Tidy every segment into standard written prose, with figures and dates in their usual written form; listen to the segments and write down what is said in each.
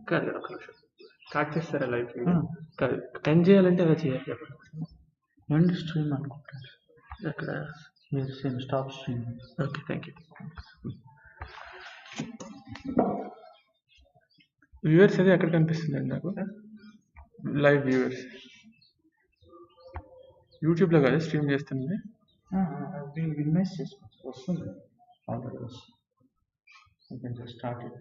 కాదు ఒక నిమిషం స్టార్ట్ చేస్తారా లైఫ్ కాదు ఎండ్ చేయాలంటే ఎలా చేయాలి చెప్పండి. ఎండ్ స్ట్రీమ్ అనుకుంటాను అక్కడ same stop stream. Okay thank you. Viewers అది ఎక్కడ కనిపిస్తుందండి నాకు లైవ్ వ్యూవర్స్ యూట్యూబ్లో కదా స్ట్రీమ్ చేస్తుంది. ఇన్వెస్ట్ చేసుకోవచ్చు వస్తుంది ఆల్రెడీ వస్తుంది. You can just start it.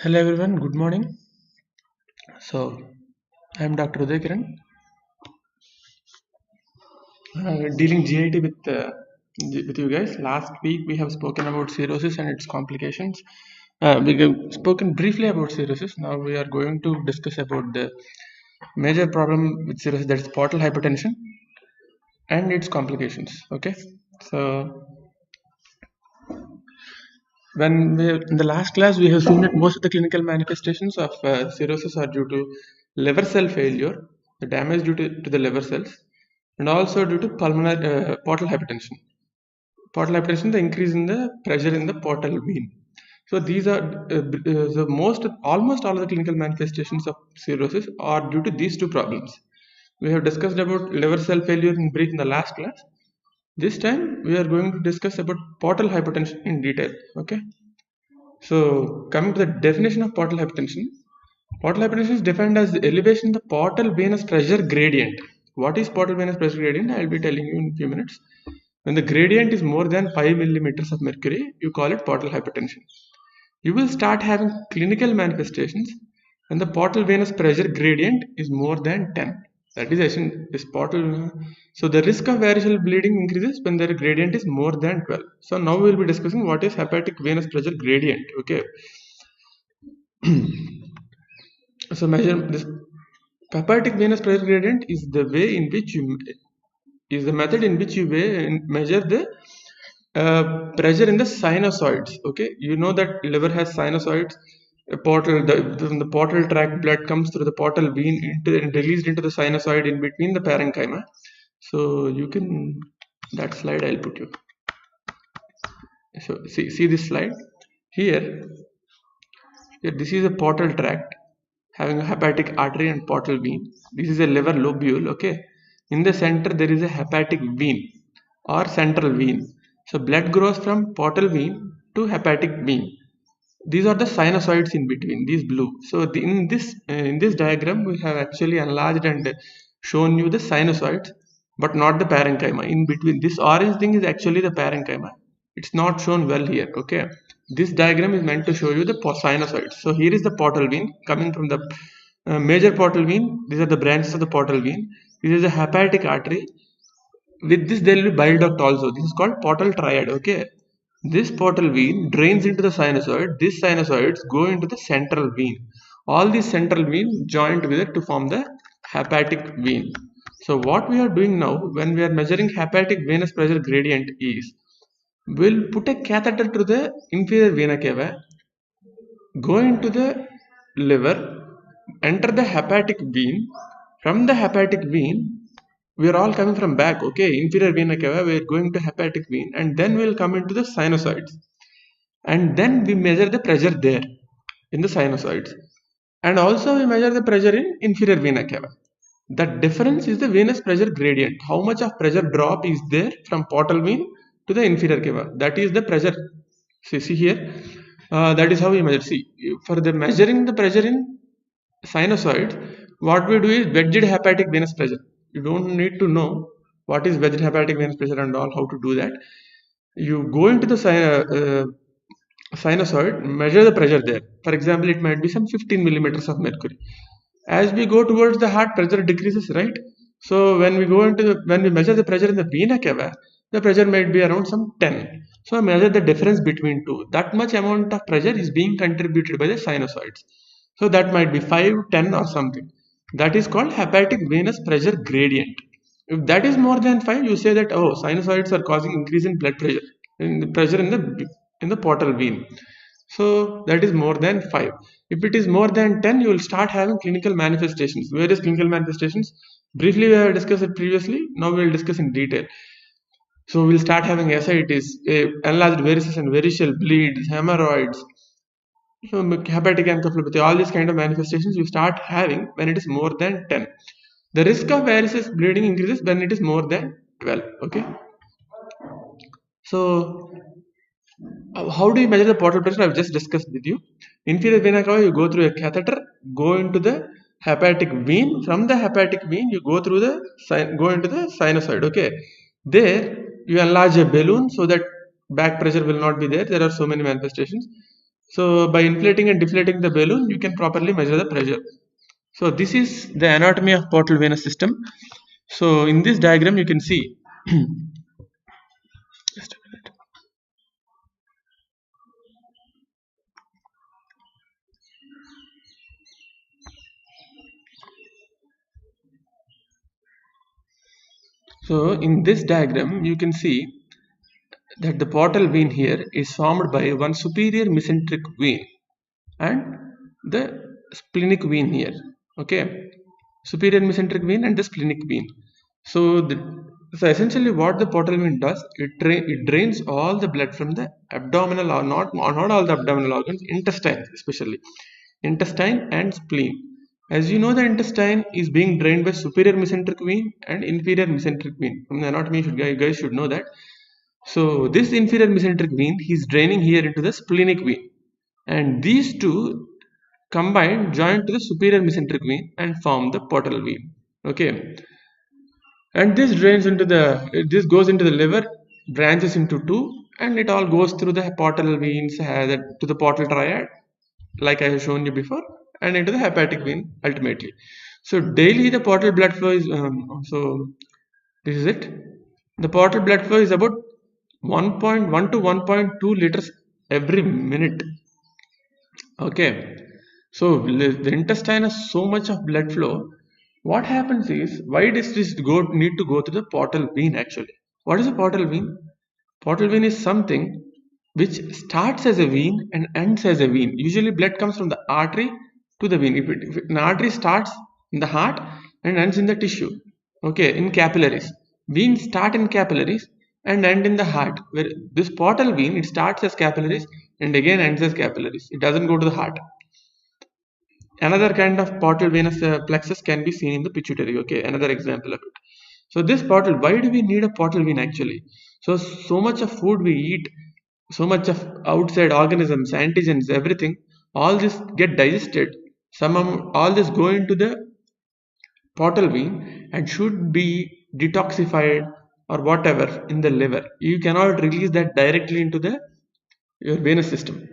Hello everyone, good morning. So I am Dr. Uday Kiran, dealing GIT with you guys. Last week we have spoken about cirrhosis and its complications. We have spoken briefly about cirrhosis. Now we are going to discuss about the major problem with cirrhosis, that is portal hypertension and its complications. Okay, so in the last class we have seen that most of the clinical manifestations of cirrhosis are due to liver cell failure, the damage due to the liver cells, and also due to pulmonary portal hypertension. Portal hypertension, the increase in the pressure in the portal vein. So these are almost all of the clinical manifestations of cirrhosis are due to these two problems. We have discussed about liver cell failure in brief in the last class. This time we are going to discuss about portal hypertension in detail. Okay. So coming to the definition of portal hypertension is defined as the elevation in the portal venous pressure gradient. What is portal venous pressure gradient? I will be telling you in a few minutes. When the gradient is more than 5 millimeters of mercury, you call it portal hypertension. You will start having clinical manifestations when the portal venous pressure gradient is more than 10. That is portal. So the risk of variceal bleeding increases when the gradient is more than 12. So now we will be discussing what is hepatic venous pressure gradient. Okay. So measure this. Hepatic venous pressure gradient is the way in which you method in which you measure the pressure in the sinusoids. Okay, you know that liver has sinusoids. From the portal tract, blood comes through the portal vein and released into the sinusoid in between the parenchyma. So you can, that slide I'll put you. So see this slide here. This is a portal tract having a hepatic artery and portal vein. This is a liver lobule. Okay, in the center there is a hepatic vein or central vein. So blood grows from portal vein to hepatic vein. These are the sinusoids in between, these blue. So in this diagram we have actually enlarged and shown you the sinusoids, but not the parenchyma. In between, this orange thing is actually the parenchyma. It's not shown well here. Okay, this diagram is meant to show you the sinusoids. So here is the portal vein coming from the major portal vein. These are the branches of the portal vein. This is a hepatic artery. With this there will be bile duct also. This is called portal triad. Okay, this portal vein drains into the sinusoid. These sinusoids go into the central vein. All these central veins join together to form the hepatic vein. So what we are doing now when we are measuring hepatic venous pressure gradient is, we'll put a catheter to the inferior vena cava, go into the liver, enter the hepatic vein. From the hepatic vein, we are all coming from back. Okay, inferior vena cava, we are going to hepatic vein, and then we will come into the sinusoids, and then we measure the pressure there in the sinusoids, and also we measure the pressure in inferior vena cava. The difference is the venous pressure gradient. How much of pressure drop is there from portal vein to the inferior cava? That is the pressure. See here, that is how we measure. See, for the measuring the pressure in sinusoids, what we do is wedged hepatic venous pressure. You don't need to know what is wedged hepatic venous pressure and all, how to do that. You go into the sinusoid, measure the pressure there. For example, it might be some 15 millimeters of mercury. As we go towards the heart, pressure decreases, right? So when we go into when we measure the pressure in the vena cava, the pressure might be around some 10. So I measure the difference between two. That much amount of pressure is being contributed by the sinusoids. So that might be 5, 10 or something. That is called hepatic venous pressure gradient. If that is more than 5, you say that oh, sinusoids are causing increase in blood pressure, in the pressure in the portal vein. So that is more than 5. If it is more than 10, you will start having clinical manifestations. Various clinical manifestations. Briefly, we have discussed it previously. Now we will discuss in detail. So we'll start having ascites, enlarged varices and variceal bleeds, hemorrhoids, so hepatic encephalopathy. All these kind of manifestations you start having when it is more than 10. The risk of varices bleeding increases when it is more than 12. Okay. So how do you measure the portal pressure? I've just discussed with you. Inferior vena cava, you go through a catheter, go into the hepatic vein. From the hepatic vein, you go through the go into the sinusoid. Okay, there you enlarge a balloon so that back pressure will not be there. There are so many manifestations. So by inflating and deflating the balloon, you can properly measure the pressure. So this is the anatomy of portal venous system. So in this diagram, you can see. Just a minute. So in this diagram, you can see that the portal vein here is formed by one superior mesenteric vein and the splenic vein here. Okay, superior mesenteric vein and the splenic vein. So, so essentially, what the portal vein does, it drains all the blood from the abdominal, or not all the abdominal organs, intestine especially, intestine and spleen. As you know, the intestine is being drained by superior mesenteric vein and inferior mesenteric vein. From the anatomy, you guys should know that. So this inferior mesenteric vein is draining here into the splenic vein, and these two combined join to the superior mesenteric vein and form the portal vein. Okay, and this drains into this goes into the liver, branches into two, and it all goes through the portal veins to the portal triad, like I have shown you before, and into the hepatic vein ultimately. So daily the portal blood flow is so this is it. The portal blood flow is about 1.1 to 1.2 liters every minute. Okay, so the intestine has so much of blood flow. What happens is, why does this need to go to the portal vein actually? What is a portal vein? Portal vein is something which starts as a vein and ends as a vein. Usually blood comes from the artery to the vein. If an artery starts in the heart and ends in the tissue, okay, in capillaries. Veins start in capillaries and end in the heart. Where this portal vein, it starts as capillaries and again ends as capillaries. It doesn't go to the heart. Another kind of portal venous plexus can be seen in the pituitary. Okay, another example of it. So this portal, why do we need a portal vein actually? So much of food we eat, so much of outside organisms, antigens, everything, all this get digested. All this go into the portal vein and should be detoxified or whatever in the liver. You cannot release that directly into your venous system,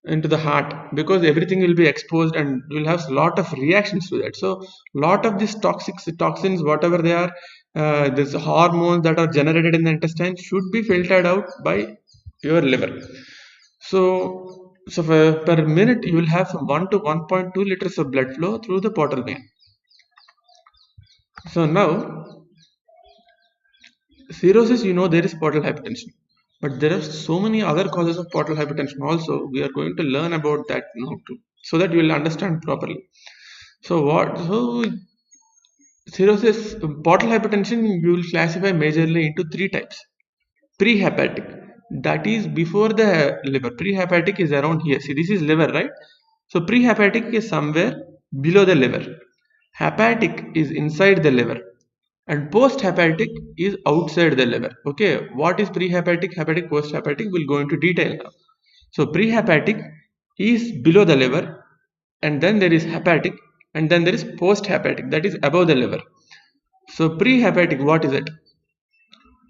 into the heart, because everything will be exposed and you will have a lot of reactions to that. So lot of these toxins, whatever they are, these hormones that are generated in the intestine should be filtered out by your liver. So per minute you will have 1 to 1.2 liters of blood flow through the portal vein. So now cirrhosis, there is portal hypertension, but there are so many other causes of portal hypertension also. We are going to learn about that now too, so that you will understand properly. So cirrhosis, portal hypertension, you will classify majorly into three types. Prehepatic, that is before the liver. Prehepatic is around here. See, this is liver, right? So prehepatic is somewhere below the liver. Hepatic is inside the liver, and post-hepatic is outside the liver. Okay, what is prehepatic, hepatic, post-hepatic? We'll go into detail now. So prehepatic is below the liver, and then there is hepatic, and then there is post-hepatic, that is above the liver. So prehepatic, what is it?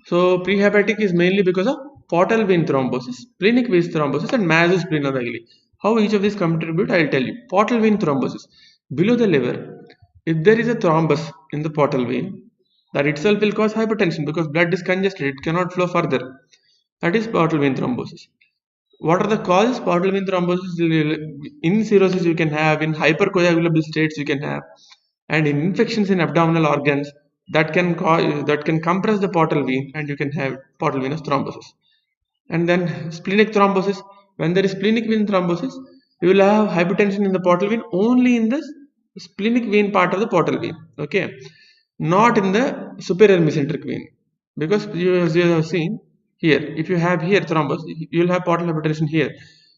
So prehepatic is mainly because of portal vein thrombosis, splenic vein thrombosis, and mesospleenomegaly. How each of these contribute, I'll tell you. Portal vein thrombosis. Below the liver, if there is a thrombus in the portal vein, that itself will cause hypertension because blood is congested, it cannot flow further. That is portal vein thrombosis. What are the causes? Portal vein thrombosis in cirrhosis you can have, in hypercoagulable states you can have, and in infections in abdominal organs that can compress the portal vein, and you can have portal venous thrombosis. And then splenic thrombosis. When there is splenic vein thrombosis, you will have hypertension in the portal vein only in the splenic vein part of the portal vein. Okay, not in the superior mesenteric vein, because as you have seen here, if you have here thrombus, you will have portal hypertension here.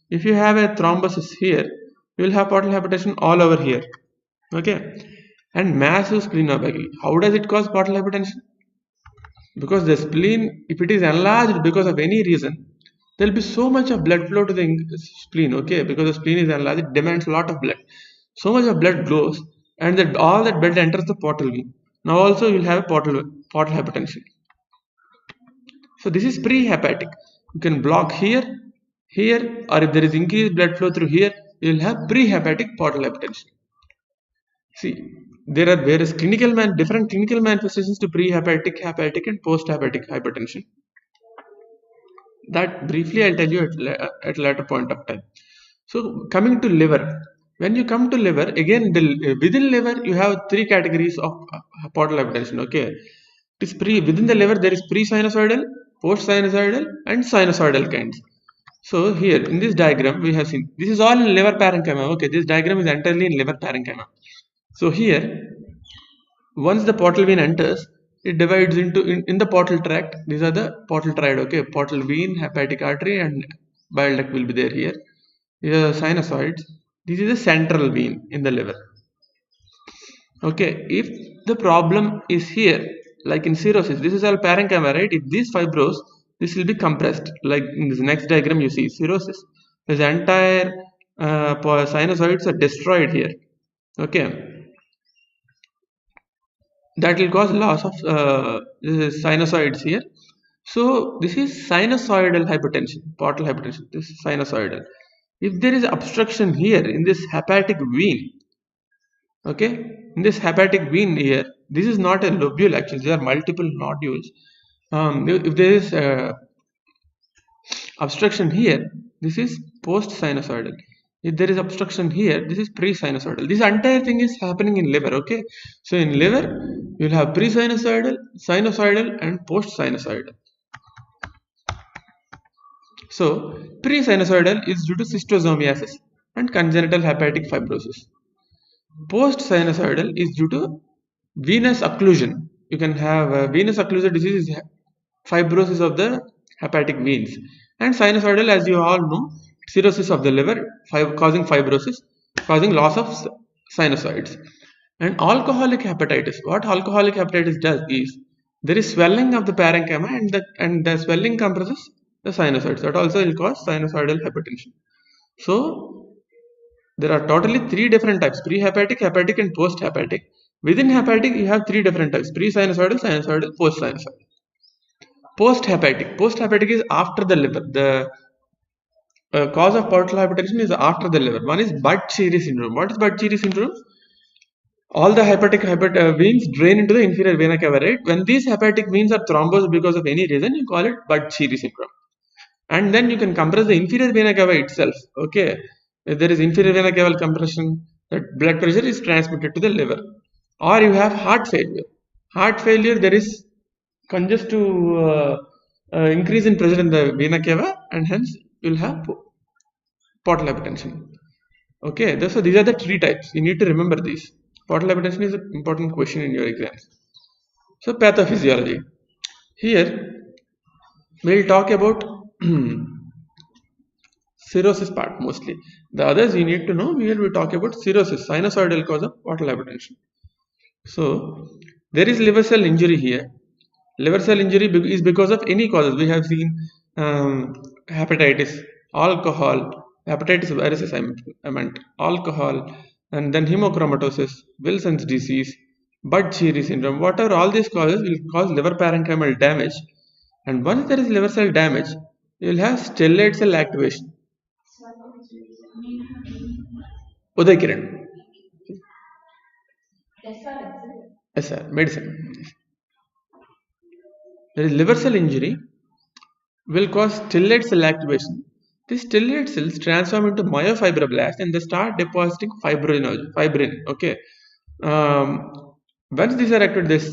If you have a thrombosis here, you will have portal hypertension all over here. Okay, and massive splenomegaly. How does it cause portal hypertension? Because the spleen, if it is enlarged because of any reason, there will be so much of blood flow to the spleen. Okay, because the spleen is enlarged, it demands a lot of blood. So much of blood flows, and that all that blood enters the portal vein. Now also you will have portal hypertension. So this is pre-hepatic. You can block here, or if there is increased blood flow through here, you will have pre-hepatic portal hypertension. See, there are various different clinical manifestations to pre-hepatic, hepatic, and post-hepatic hypertension. That briefly I'll tell you at a later point of time. So coming to liver, when you come to liver, again within liver you have three categories of portal hypertension. Okay, it is within the liver there is pre-sinusoidal, post-sinusoidal, and sinusoidal kinds. So here in this diagram we have seen this is all in liver parenchyma. Okay, this diagram is entirely in liver parenchyma. So here, once the portal vein enters, it divides into in the portal tract. These are the portal triad. Okay, portal vein, hepatic artery, and bile duct will be there here. These are the sinusoids. This is the central vein in the liver. Okay, if the problem is here, like in cirrhosis, this is all parenchyma, right? If this fibrose, this will be compressed. Like in this next diagram, you see cirrhosis. This entire sinusoids are destroyed here. Okay, that will cause loss of sinusoids here. So this is sinusoidal hypertension, portal hypertension. This is sinusoidal. If there is obstruction here in this hepatic vein, okay, in this hepatic vein here, this is not a lobule actually. There are multiple nodules. If there is obstruction here, this is post-sinusoidal. If there is obstruction here, this is pre-sinusoidal. This entire thing is happening in liver. Okay, so in liver you will have pre-sinusoidal, sinusoidal, and post-sinusoidal. So pre-sinusoidal is due to schistosomiasis and congenital hepatic fibrosis. Post-sinusoidal is due to venous occlusion. You can have venous occlusive disease, is fibrosis of the hepatic veins, and sinusoidal, as you all know, cirrhosis of the liver causing fibrosis, causing loss of sinusoids. And alcoholic hepatitis, what alcoholic hepatitis does is there is swelling of the parenchyma, and the swelling compresses the sinusoids. That also will cause sinusoidal hypertension. So there are totally three different types: pre-hepatic, hepatic, and post-hepatic. Within hepatic you have three different types: pre-sinusoidal, sinusoidal, post-sinusoidal. Post-hepatic is after the liver. The cause of portal hypertension is after the liver. One is Budd-Chiari syndrome. What is Budd-Chiari syndrome? All the hepatic veins drain into the inferior vena cava, right? When these hepatic veins are thrombosed because of any reason, you call it Budd-Chiari syndrome. And then you can compress the inferior vena cava itself. Okay, if there is inferior vena caval compression, that blood pressure is transmitted to the liver. Or you have heart failure. Heart failure, there is congestive increase in pressure in the vena cava, and hence you will have portal hypertension. Okay, so these are the three types. You need to remember these. Portal hypertension is an important question in your exams. So pathophysiology. Here we will talk about cirrhosis part mostly. The others you need to know. Here we talk about cirrhosis, sinusoidal cause of portal hypertension. So there is liver cell injury here. Liver cell injury is because of any causes. We have seen hepatitis, alcohol, hepatitis viruses, I meant alcohol, and then hemochromatosis, Wilson's disease, Budd-Chiari syndrome. Whatever all these causes will cause liver parenchymal damage. And once there is liver cell damage, you will have stellate cell activation. Uday Kiran. Yes, sir. Medicine. There is liver cell injury will cause stellate cell activation. These stellate cells transform into myofibroblasts and they start depositing fibrin. Okay. Once these are activated, this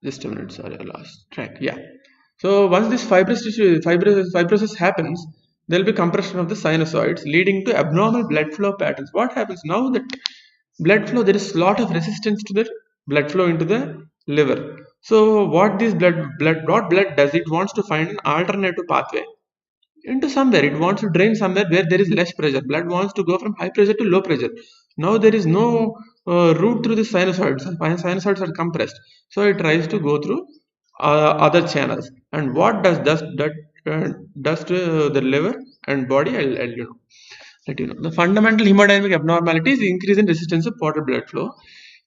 just a minute. Sorry, I lost track. Yeah. So once this fibrosis happens, there will be compression of the sinusoids, leading to abnormal blood flow patterns. What happens now that blood flow, there is a lot of resistance to the blood flow into the liver. So what this blood does, it wants to find an alternative pathway into somewhere. It wants to drain somewhere where there is less pressure. Blood wants to go from high pressure to low pressure. Now there is no route through the sinusoids. Sinusoids are compressed, so it tries to go through other channels. And what does to the liver and body? I'll let you know. The fundamental hemodynamic abnormality is increase in resistance of portal blood flow.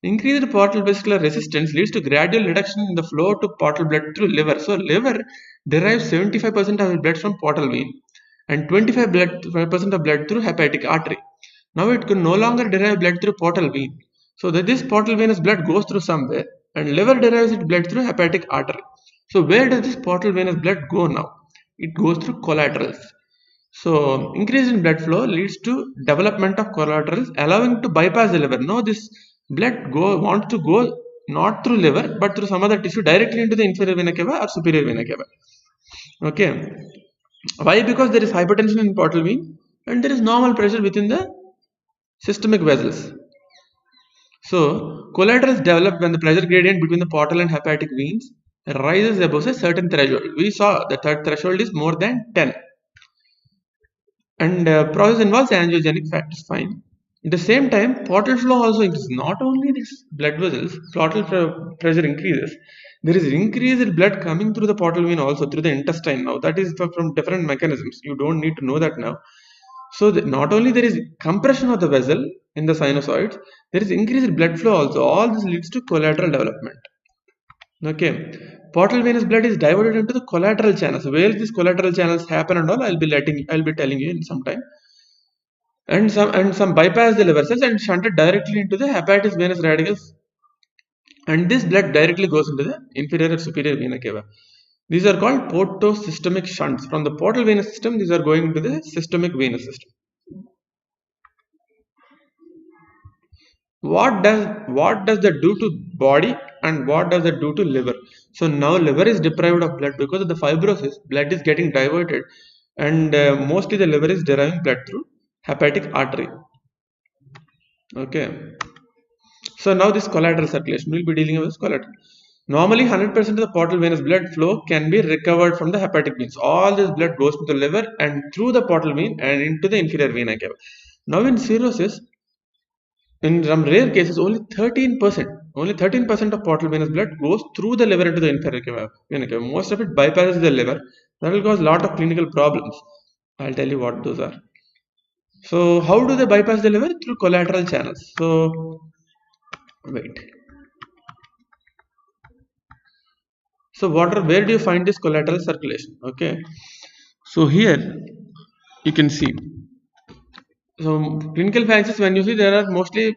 Increased portal vascular resistance leads to gradual reduction in the flow to portal blood through liver. So liver derives 75% of its blood from portal vein and 25% of blood through hepatic artery. Now it can no longer derive blood through portal vein. So that this portal venous blood goes through somewhere and liver derives its blood through hepatic artery. So where does this portal venous blood go now? It goes through collaterals. So increase in blood flow leads to development of collaterals, allowing to bypass the liver. Now this blood wants to go not through liver but through some other tissue directly into the inferior vena cava or superior vena cava. Okay. Why? Because there is hypertension in portal vein and there is normal pressure within the systemic vessels. So collaterals develop when the pressure gradient between the portal and hepatic veins rises above a certain threshold. We saw the third threshold is more than 10. And process involves angiogenic factors. Fine. At the same time, portal flow also increases. Not only these blood vessels, portal pressure increases. There is increased blood coming through the portal vein also through the intestine now. That is from different mechanisms. You don't need to know that now. So not only there is compression of the vessel in the sinusoids, there is increased blood flow also. All this leads to collateral development. Okay. Portal venous blood is diverted into the collateral channels. Where these collateral channels happen and all, I'll be telling you in some time. And some bypass the liver cells and shunted directly into the hepatic venous radicals. And this blood directly goes into the inferior or superior vena cava. These are called portosystemic shunts. From the portal venous system, these are going into the systemic venous system. What does that do to body and what does that do to liver? So now liver is deprived of blood because of the fibrosis. Blood is getting diverted and mostly the liver is deriving blood through hepatic artery. Okay. So now this collateral circulation, we'll be dealing with this collateral. Normally 100% of the portal venous blood flow can be recovered from the hepatic veins. All this blood goes to the liver and through the portal vein and into the inferior vena cava. Now in cirrhosis, in some rare cases, only 13% of portal venous blood goes through the liver into the inferior vena cava. Most of it bypasses the liver. That will cause a lot of clinical problems. I'll tell you what those are. So how do they bypass the liver? Through collateral channels. So wait. So where do you find this collateral circulation? Okay. So here you can see. So clinical phases, when you see, there are mostly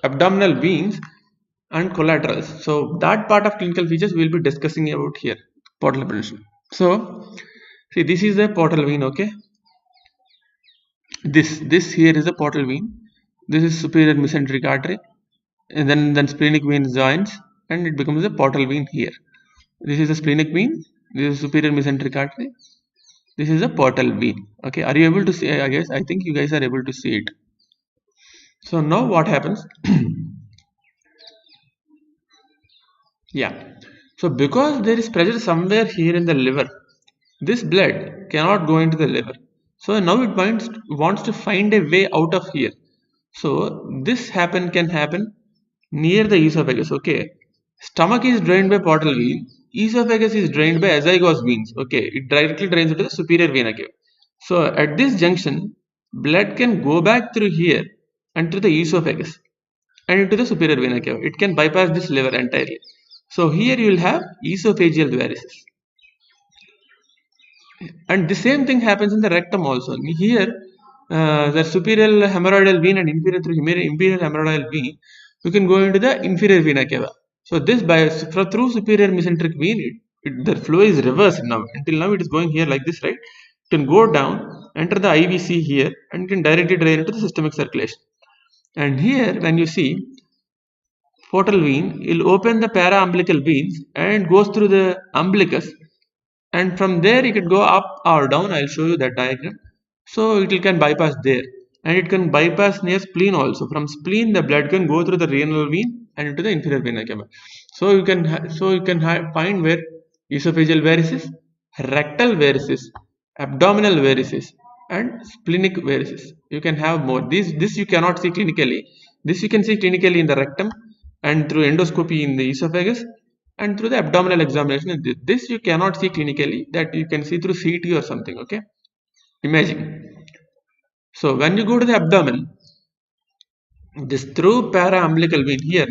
abdominal veins and collaterals. So that part of clinical features we will be discussing about here. Portal hypertension. So see, this is the portal vein. Okay. This here is a portal vein. This is superior mesenteric artery, and then splenic vein joins, and it becomes a portal vein here. This is a splenic vein. This is superior mesenteric artery. This is a portal vein. Okay, are you able to see? I think you guys are able to see it. So now what happens? Yeah. So because there is pressure somewhere here in the liver, this blood cannot go into the liver. So now it wants to find a way out of here. So this can happen near the esophagus. Okay. Stomach is drained by portal vein. Esophagus is drained by azygos veins. Okay. It directly drains into the superior vena cava. So at this junction, blood can go back through here and through the esophagus and into the superior vena cava. It can bypass this liver entirely. So here you will have esophageal varices. And the same thing happens in the rectum also. Here the superior hemorrhoidal vein and inferior through imperial hemorrhoidal vein, you can go into the inferior vena cava. So this through superior mesenteric vein, the flow is reversed now. Until now it is going here like this, right? You can go down, enter the IVC here, and you can directly drain into the systemic circulation. And here, when you see portal vein, it'll open the para-umbilical veins and goes through the umbilicus, and from there you can go up or down. I'll show you that diagram. So it can bypass there, and it can bypass near spleen also. From spleen, the blood can go through the renal vein and into the inferior vena cava. So you can find where esophageal varices, rectal varices, abdominal varices, and splenic varices. You can have more. This you cannot see clinically. This you can see clinically in the rectum and through endoscopy in the esophagus and through the abdominal examination. This you cannot see clinically, that you can see through CT or something, okay, imaging. So when you go to the abdomen, this through para-umbilical vein here,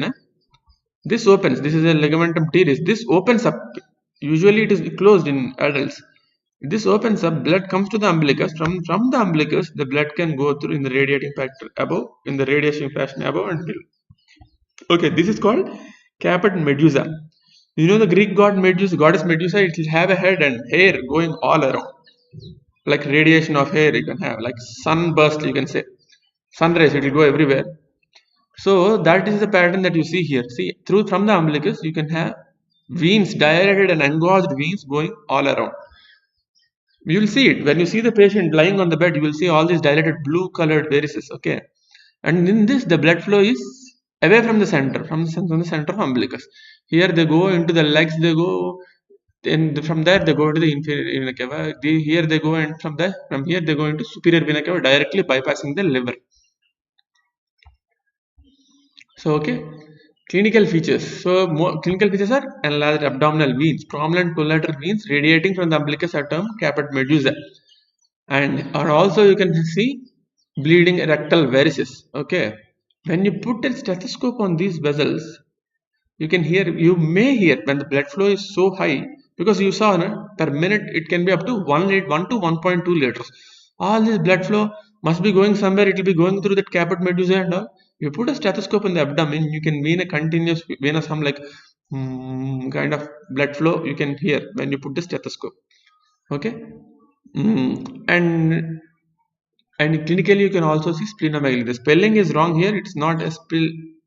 this opens. This is a ligamentum teres. This opens up. Usually it is closed in adults. This opens up. Blood comes to the umbilicus. From the umbilicus, the blood can go through in the radiating factor above, in the radiating fashion above and below. Okay, this is called caput Medusa. You know the Greek goddess Medusa. It will have a head and hair going all around, like radiation of hair. You can have like sunburst. You can say sun rays. It will go everywhere. So that is the pattern that you see here. See, from the umbilicus, you can have veins, dilated and engorged veins going all around. You will see it when you see the patient lying on the bed. You will see all these dilated blue-colored varices. Okay, and in this, the blood flow is away from the center, from the center of umbilicus. Here they go into the legs. They go, and from there they go to the inferior vena cava. Here they go, and from here they go into superior vena cava, directly bypassing the liver. So okay, clinical features. So clinical features are enlarged abdominal veins, prominent collateral veins radiating from the umbilicus are termed caput Medusa, and also you can see bleeding rectal varices. Okay, when you put a stethoscope on these vessels, you may hear when the blood flow is so high, because you saw per minute it can be up to 1 to 1.2 liters. All this blood flow must be going somewhere. It will be going through that caput Medusa and all. You put a stethoscope in the abdomen, you can mean a continuous venous hum, like kind of blood flow you can hear when you put the stethoscope. Okay, and clinically you can also see splenomegaly. The spelling is wrong here. It's not a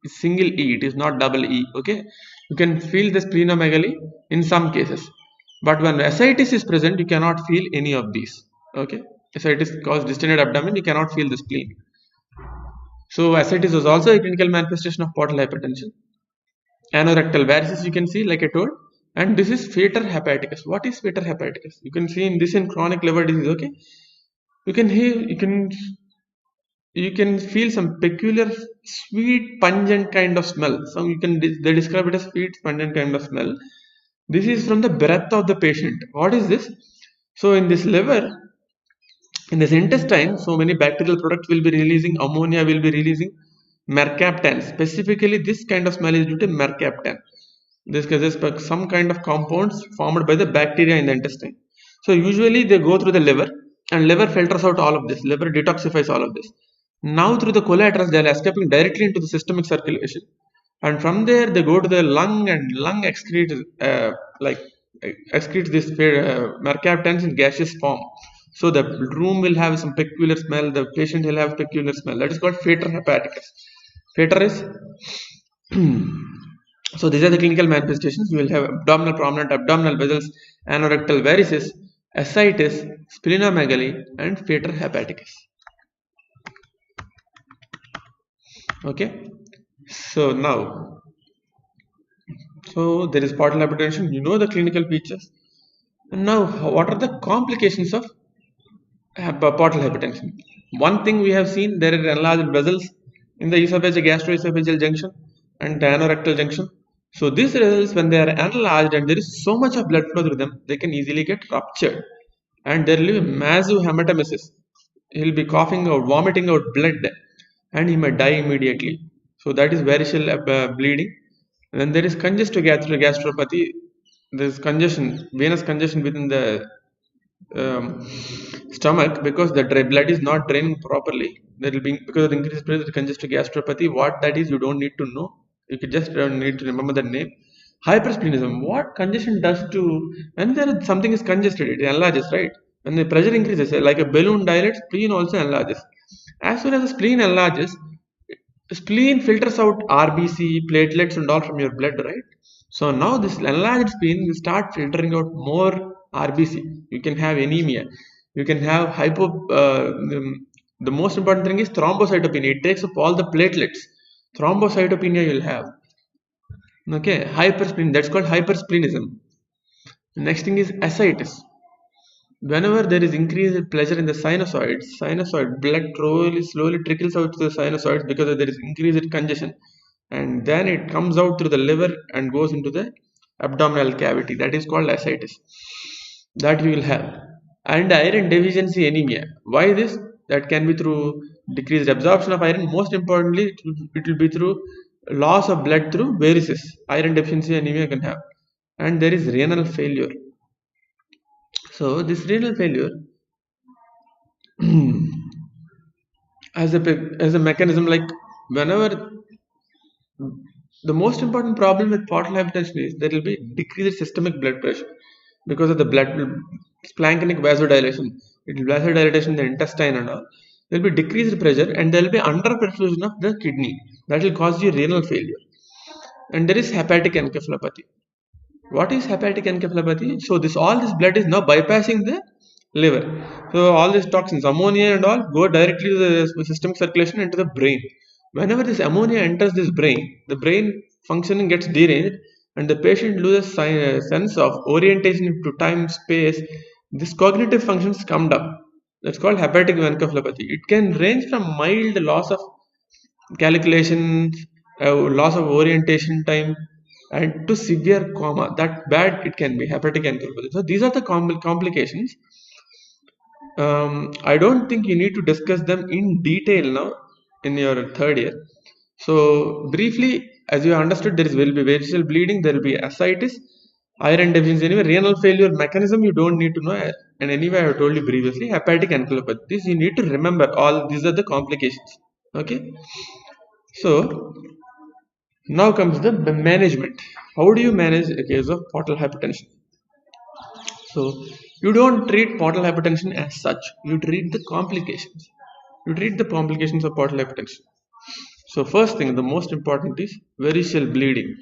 single E. It is not double E. Okay, you can feel the splenomegaly in some cases, but when ascites is present, you cannot feel any of these. Okay, ascites causes distended abdomen. You cannot feel the spleen. So ascites was also a clinical manifestation of portal hypertension. Anorectal varices you can see, like I told, and this is fetor hepaticus. What is fetor hepaticus? You can see in this in chronic liver disease. Okay, you can feel some peculiar sweet pungent kind of smell. They describe it as sweet pungent kind of smell. This is from the breath of the patient. What is this? So in this liver, in this intestine, so many bacterial products will be releasing, ammonia will be releasing mercaptan. Specifically, this kind of smell is due to mercaptan. This is some kind of compounds formed by the bacteria in the intestine. So usually they go through the liver, and liver filters out all of this. Liver detoxifies all of this. Now through the collaterals, they are escaping directly into the systemic circulation, and from there they go to the lung, and lung excretes this mercaptans in gaseous form. So the room will have some peculiar smell. The patient will have peculiar smell. That is called fetor hepaticus. Fetor is so these are the clinical manifestations. You will have prominent abdominal vessels, anorectal varices, ascites, splenomegaly, and fetor hepaticus. Okay, so now, there is portal hypertension. You know the clinical features. And now, what are the complications of portal hypertension? One thing we have seen, there are enlarged vessels in the esophageal gastroesophageal junction and anorectal junction. So these vessels, when they are enlarged and there is so much of blood flow through them, they can easily get ruptured, and there will be massive hematemesis. He will be coughing out, vomiting out blood, and he may die immediately. So that is variceal bleeding. And then there is congestive gastropathy. There is congestion, venous congestion within the stomach, because the blood is not draining properly. There will be, because of the increased pressure, congestive gastropathy. What that is, you don't need to know. You could just need to remember the name. Hypersplenism. What congestion does to, when there is something is congested, it enlarges, right? When the pressure increases, like a balloon dilates, spleen also enlarges. As soon as the spleen enlarges, spleen filters out RBC, platelets, and all from your blood, right? So now this enlarged spleen will start filtering out more RBC. You can have anemia. You can have the most important thing is thrombocytopenia. It takes up all the platelets. Thrombocytopenia you'll have. Okay, hyperspleen. That's called hypersplenism. The next thing is ascites. Whenever there is increased pressure in the sinusoid blood slowly trickles out to the sinusoids because there is increased congestion, and then it comes out through the liver and goes into the abdominal cavity. That is called ascites. That we will have. And iron deficiency anemia. Why this? That can be through decreased absorption of iron. Most importantly, it will be through loss of blood through varices. Iron deficiency anemia can have. And there is renal failure. So this renal failure as a mechanism, like whenever the most important problem with portal hypertension is there will be decreased systemic blood pressure because of the splanchnic vasodilation. It will vasodilatation in the intestine and all. There will be decreased pressure and there will be underperfusion of the kidney. That will cause you renal failure. And there is hepatic encephalopathy. What is hepatic encephalopathy? So all this blood is now bypassing the liver. So all these toxins, ammonia and all, go directly to the systemic circulation into the brain. Whenever this ammonia enters this brain, the brain functioning gets deranged and the patient loses sense of orientation into time, space. This cognitive functions come down. That's called hepatic encephalopathy. It can range from mild loss of calculations, loss of orientation time, and to severe coma. That bad it can be, hepatic encephalopathy. So these are the complications. I don't think you need to discuss them in detail now in your third year. So briefly, as you understood, will be variceal bleeding, there will be ascites, iron deficiency, anyway, renal failure mechanism you don't need to know. And anyway, I have told you previously, hepatic encephalopathy. This you need to remember. All these are the complications. Okay. So now comes the management. How do you manage a case of portal hypertension? So you don't treat portal hypertension as such. You treat the complications. You treat the complications of portal hypertension. So first thing, the most important is variceal bleeding.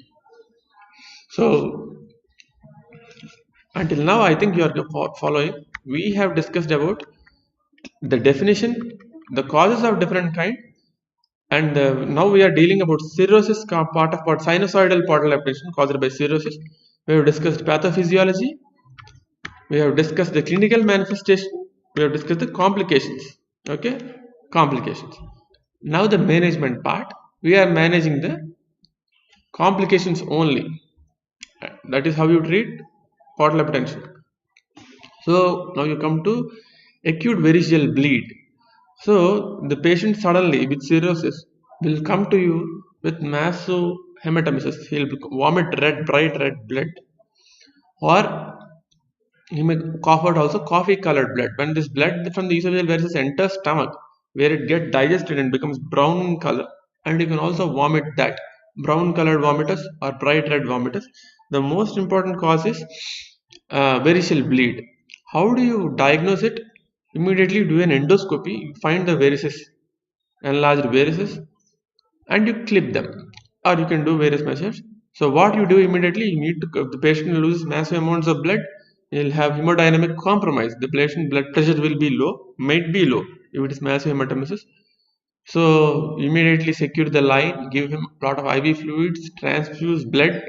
So until now, I think you are following. We have discussed about the definition, the causes of different kind, and now we are dealing about cirrhosis, part of sinusoidal portal hypertension caused by cirrhosis. We have discussed pathophysiology. We have discussed the clinical manifestation. We have discussed the complications. Okay, complications. Now the management part. We are managing the complications only. That is how you treat portal hypertension. So now you come to acute variceal bleed. So the patient suddenly with cirrhosis will come to you with massive hematemesis. He'll vomit bright red blood, or he may cough out also coffee colored blood. When this blood from the esophageal varices enters stomach, where it gets digested and becomes brown in color, and you can also vomit that brown colored vomitus or bright red vomitus. The most important cause is variceal bleed. How do you diagnose it? Immediately do an endoscopy. You find the varices, enlarged varices, and you clip them, or you can do various measures. So what you do immediately, you need to, if the patient loses massive amounts of blood, you'll have hemodynamic compromise. The patient blood pressure will be low, might be low if it is massive hematemesis. So immediately secure the line, give him a lot of IV fluids, transfuse blood,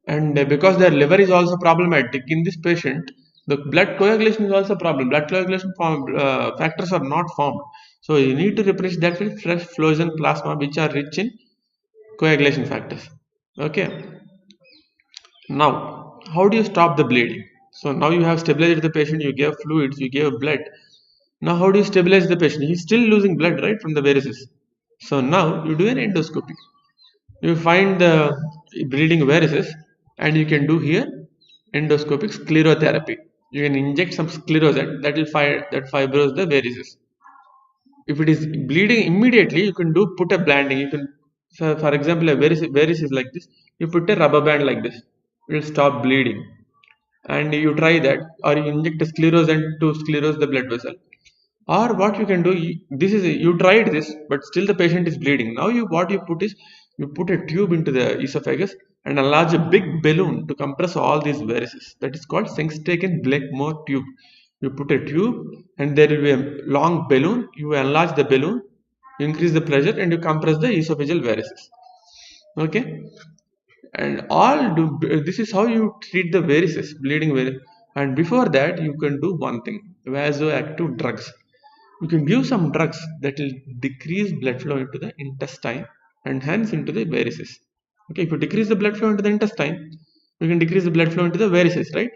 and because their liver is also problematic in this patient, the blood coagulation is also a problem. Blood coagulation factors are not formed, so you need to replace that with fresh frozen plasma, which are rich in coagulation factors. Okay. Now, how do you stop the bleeding? So now you have stabilized the patient, you gave fluids, you gave blood. Now how do you stabilize the patient? He's still losing blood, right, from the varices. So now you do an endoscopy. You find the bleeding varices, and you can do here endoscopic sclerotherapy. You can inject some sclerosant that fibros the varices. If it is bleeding immediately, you can put a blanding. You can, so for example, a varice is like this. You put a rubber band like this. It will stop bleeding. And you try that, or you inject a sclerosant to sclerose the blood vessel. Or what you can do, you tried this, but still the patient is bleeding. Now what you put is, you put a tube into the esophagus and enlarge a big balloon to compress all these varices. That is called Sengstaken-Blakemore tube. You put a tube and there will be a long balloon. You enlarge the balloon, you increase the pressure, and you compress the esophageal varices. Okay, and this is how you treat the varices, bleeding varices. And before that, you can do one thing: vasoactive drugs. You can give some drugs that will decrease blood flow into the intestine and hence into the varices. Okay, if you decrease the blood flow into the intestine, you can decrease the blood flow into the varices, right?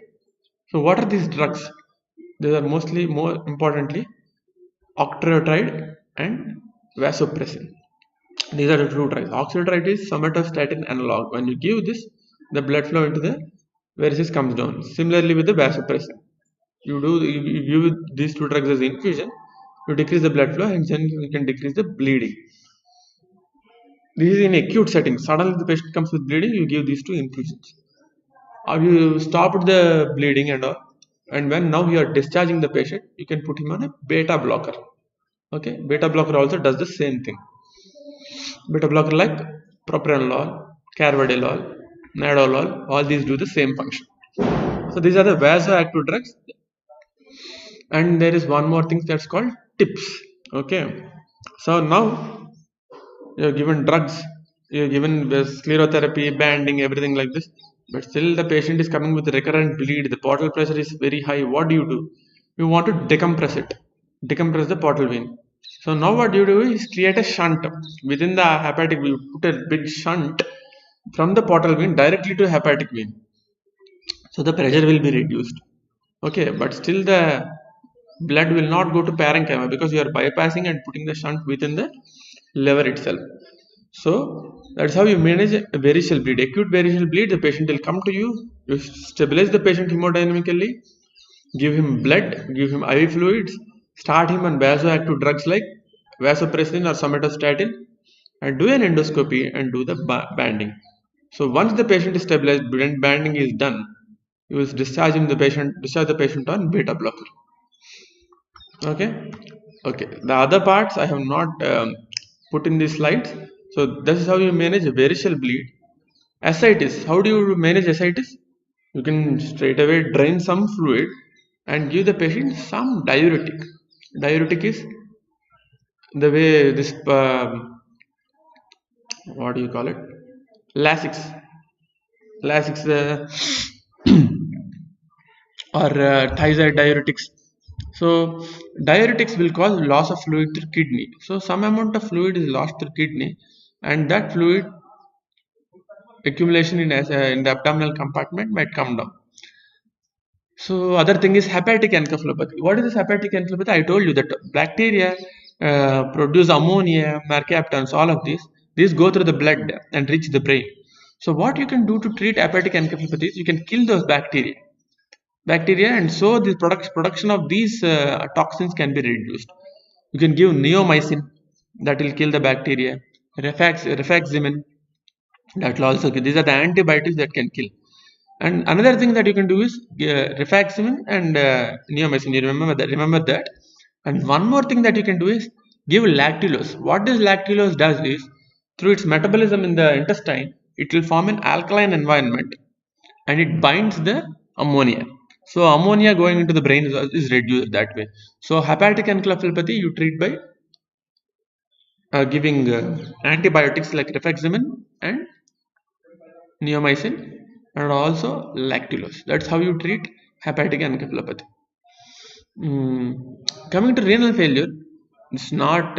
So what are these drugs? These are mostly, more importantly, octahedride and vasopressin. These are the two drugs. Octahedride is somatostatin analog. When you give this, the blood flow into the varices comes down. Similarly with the vasopressin, you give these two drugs as infusion, you decrease the blood flow and then you can decrease the bleeding. This is in acute setting. Suddenly the patient comes with bleeding, you give these two infusions. Or you stopped the bleeding and all, and when now you are discharging the patient, you can put him on a beta blocker. Okay, beta blocker also does the same thing. Beta blocker like propranolol, carvedilol, nadolol, all these do the same function. So these are the vasoactive drugs. And there is one more thing that's called tips. Okay, so now you're given drugs, you're given sclerotherapy, banding, everything like this, but still the patient is coming with recurrent bleed, the portal pressure is very high. What do? You want to decompress the portal vein. So now what you do is create a shunt within the hepatic. You put a big shunt from the portal vein directly to hepatic vein, so the pressure will be reduced. Okay, but still the blood will not go to parenchyma because you are bypassing and putting the shunt within the liver itself. So that's how you manage a variceal bleed. Acute variceal bleed, the patient will come to you, you stabilize the patient hemodynamically, give him blood, give him IV fluids, start him on vasoactive drugs like vasopressin or somatostatin, and do an endoscopy and do the banding. So once the patient is stabilized, banding is done, you will discharge the patient on beta blocker. Okay, the other parts I have not put in these slides. So this is how you manage a variceal bleed. Ascites, how do you manage ascites? You can straight away drain some fluid and give the patient some diuretic. Diuretic is the way this what do you call it, Lasix or thiazide diuretics. So diuretics will cause loss of fluid through kidney. So some amount of fluid is lost through kidney, and that fluid accumulation in the abdominal compartment might come down. So other thing is hepatic encephalopathy. What is this hepatic encephalopathy? I told you that bacteria produce ammonia, mercaptans, all of these. These go through the blood and reach the brain. So what you can do to treat hepatic encephalopathy is you can kill those bacteria, and so the production of these toxins can be reduced. You can give neomycin, that will kill the bacteria. Rifaximin, that will also kill. These are the antibiotics that can kill. And another thing that you can do is rifaximin and neomycin. You remember that. And one more thing that you can do is give lactulose. What this lactulose does is, through its metabolism in the intestine, it will form an alkaline environment and it binds the ammonia. So ammonia going into the brain is reduced that way. So hepatic encephalopathy you treat by giving antibiotics like rifaximin and neomycin and also lactulose. That's how you treat hepatic encephalopathy. Coming to renal failure, it's not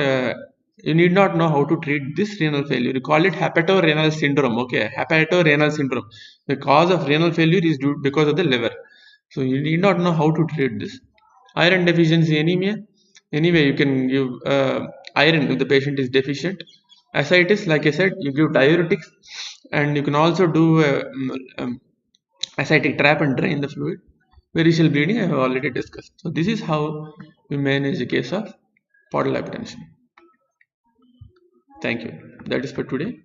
you need not know how to treat this renal failure. You call it Hepatorenal Syndrome. Okay, Hepatorenal Syndrome. The cause of renal failure is due because of the liver. So you need not know how to treat this. Iron deficiency anemia. Anyway, you can give iron if the patient is deficient. Ascites, like I said, you give diuretics, and you can also do ascitic trap and drain the fluid. Variceal bleeding I have already discussed. So this is how we manage the case of portal hypertension. Thank you. That is for today.